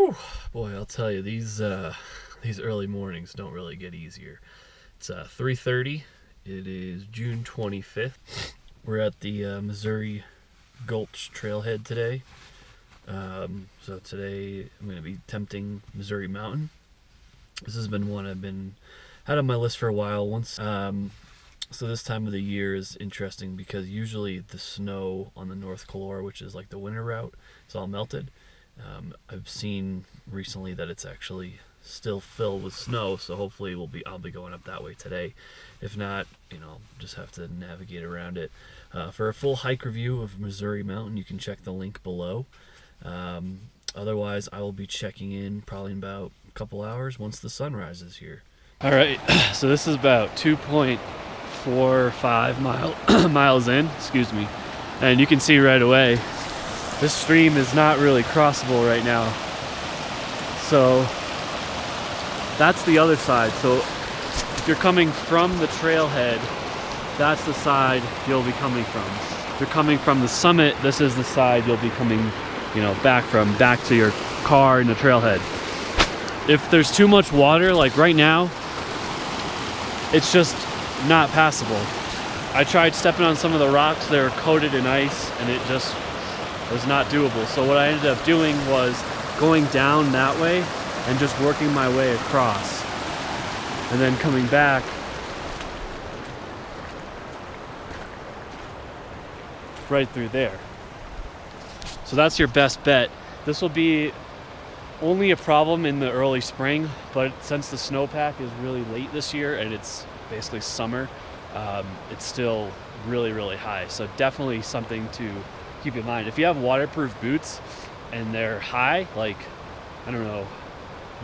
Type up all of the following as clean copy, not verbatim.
Whew, boy, I'll tell you, these early mornings don't really get easier. It's 3:30. It is June 25th. We're at the Missouri Gulch Trailhead today. So today I'm going to be attempting Missouri Mountain. This has been one I've been had on my list for a while. So this time of the year is interesting because usually the snow on the North Couloir, which is like the winter route, is all melted. I've seen recently that it's actually still filled with snow, so hopefully I'll be going up that way today. If not, just have to navigate around it. For a full hike review of Missouri Mountain, you can check the link below. Otherwise, I will be checking in probably in about a couple hours once the sun rises here. All right, so this is about 2.45 miles in, excuse me, and you can see right away this stream is not really crossable right now. So that's the other side. So if you're coming from the trailhead, that's the side you'll be coming from. If you're coming from the summit, this is the side you'll be coming, back to your car in the trailhead. If there's too much water, like right now, it's just not passable. I tried stepping on some of the rocks, they were coated in ice, and it just was not doable. So what I ended up doing was going down that way and just working my way across, and then coming back right through there. So that's your best bet. This will be only a problem in the early spring, but since the snowpack is really late this year and it's basically summer, it's still really, really high. So definitely something to keep in mind. If you have waterproof boots and they're high, like, I don't know,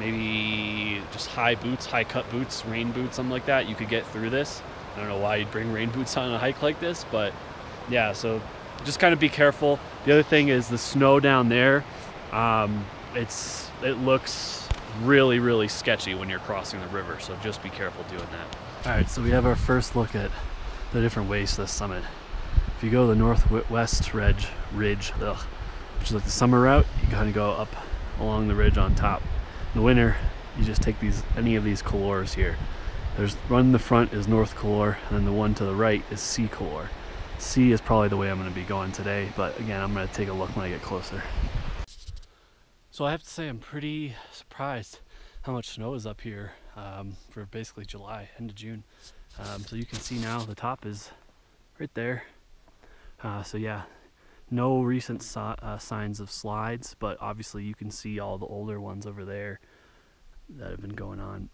maybe just high boots, high cut boots, rain boots, something like that, you could get through this. I don't know why you'd bring rain boots on a hike like this, but yeah, so just kind of be careful. The other thing is the snow down there. It looks really, really sketchy when you're crossing the river, so just be careful doing that. All right, so we have our first look at the different ways to the summit. If you go the northwest ridge, which is like the summer route, you kind of go up along the ridge on top. In the winter, you just take any of these couloirs here. There's one in the front is North Couloir, and then the one to the right is C Couloir. C is probably the way I'm going to be going today, but again, I'm going to take a look when I get closer. So I have to say I'm pretty surprised how much snow is up here for basically July, end of June. So you can see now the top is right there. So yeah, no recent signs of slides, but obviously you can see all the older ones over there that have been going on.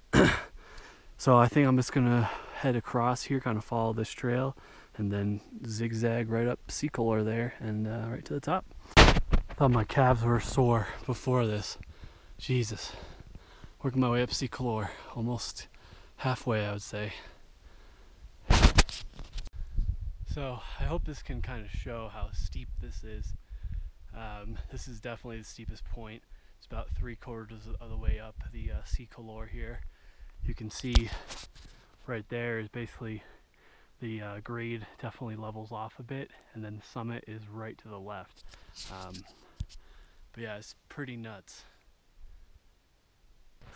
So I think I'm just gonna head across here, kind of follow this trail, and then zigzag right up C Couloir there and right to the top. Thought my calves were sore before this. Jesus. Working my way up C Couloir, almost halfway I would say. So I hope this can kind of show how steep this is. This is definitely the steepest point. It's about 3/4 of the way up the C Couloir here. You can see right there is basically the grade definitely levels off a bit, and then the summit is right to the left. But yeah, it's pretty nuts.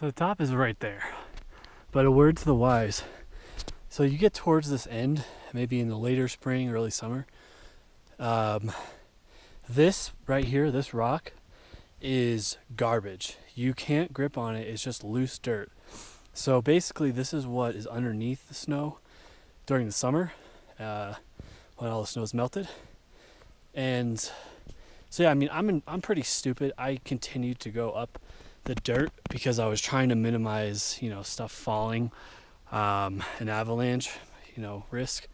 So the top is right there, but a word to the wise. So you get towards this end, maybe in the later spring, early summer. This right here, this rock, is garbage. You can't grip on it, it's just loose dirt. So basically this is what is underneath the snow during the summer, when all the snow is melted. And so yeah, I mean, I'm pretty stupid. I continued to go up the dirt because I was trying to minimize, stuff falling, an avalanche, risk.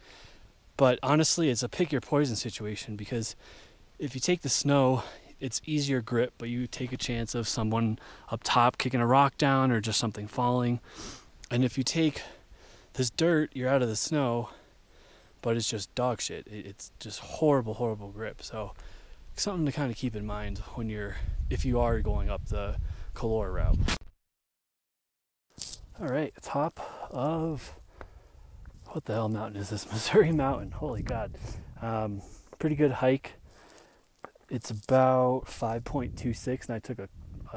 But honestly, it's a pick your poison situation, because if you take the snow, it's easier grip, but you take a chance of someone up top kicking a rock down or just something falling. And if you take this dirt, you're out of the snow, but it's just dog shit. It's just horrible, horrible grip. So something to kind of keep in mind if you are going up the Couloir route. All right, top of, what the hell mountain is this? Missouri Mountain, holy God. Pretty good hike. It's about 5.26, and I took a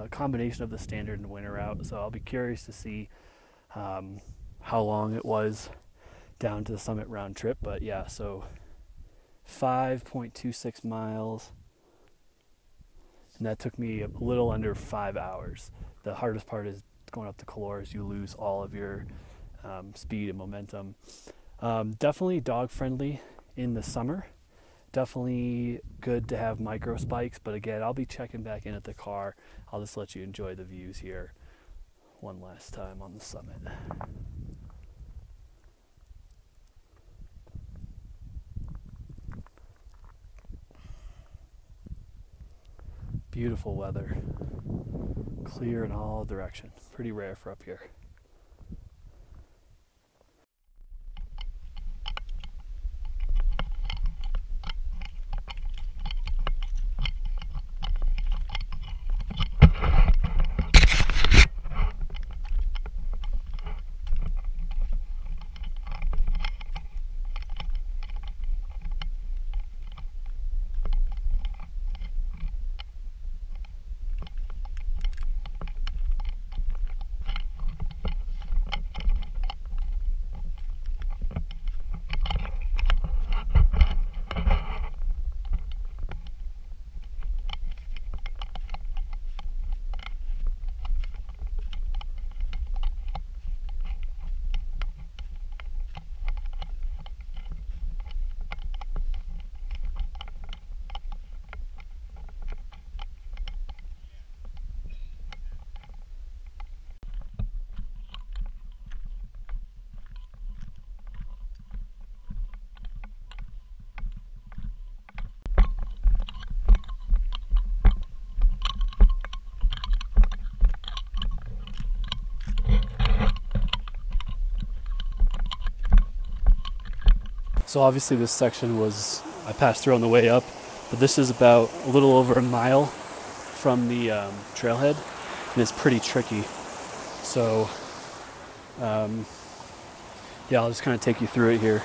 a combination of the standard and winter route. So I'll be curious to see how long it was down to the summit round trip. But yeah, so 5.26 miles, and that took me a little under 5 hours. The hardest part is going up the Couloir, is you lose all of your speed and momentum. Definitely dog friendly in the summer. Definitely good to have micro spikes, but again, I'll be checking back in at the car. I'll just let you enjoy the views here one last time on the summit. Beautiful weather, clear in all directions. Pretty rare for up here. So obviously this section I passed through on the way up, but this is about a little over a mile from the trailhead, and it's pretty tricky. So yeah, I'll just kind of take you through it here.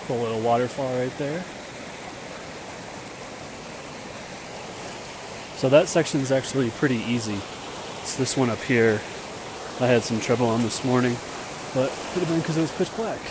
Cool little waterfall right there. So that section is actually pretty easy. It's this one up here I had some trouble on this morning, but could have been because it was pitch black.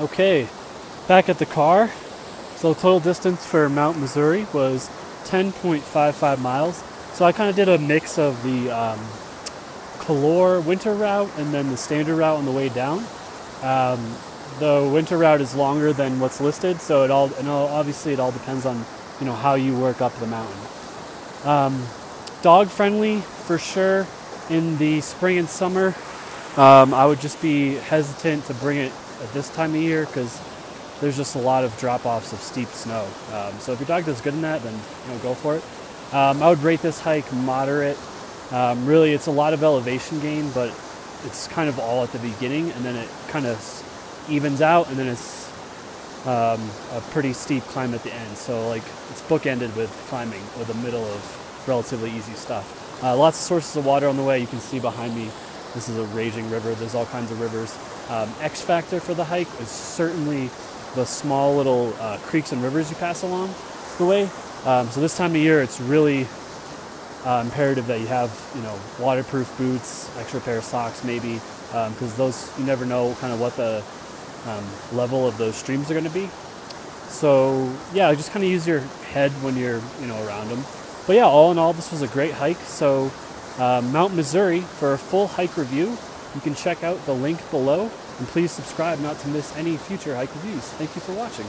Okay, back at the car. So the total distance for Mount Missouri was 10.55 miles. So I kind of did a mix of the Couloir winter route and then the standard route on the way down. The winter route is longer than what's listed, so obviously it all depends on how you work up the mountain. Dog friendly for sure in the spring and summer. I would just be hesitant to bring it at this time of year because there's just a lot of drop-offs of steep snow. So if your dog does good in that, then go for it. I would rate this hike moderate. Really, it's a lot of elevation gain, but it's kind of all at the beginning, and then it kind of evens out, and then it's a pretty steep climb at the end. So like it's bookended with climbing, with the middle of relatively easy stuff. Lots of sources of water on the way. You can see behind me, this is a raging river. There's all kinds of rivers. X factor for the hike is certainly the small little creeks and rivers you pass along the way. So this time of year, it's really imperative that you have, waterproof boots, extra pair of socks maybe, because those, you never know kind of what the level of those streams are going to be. So yeah, just kind of use your head when you're, around them. But yeah, all in all, this was a great hike. So Mount Missouri, for a full hike review, you can check out the link below, and please subscribe not to miss any future hike reviews. Thank you for watching.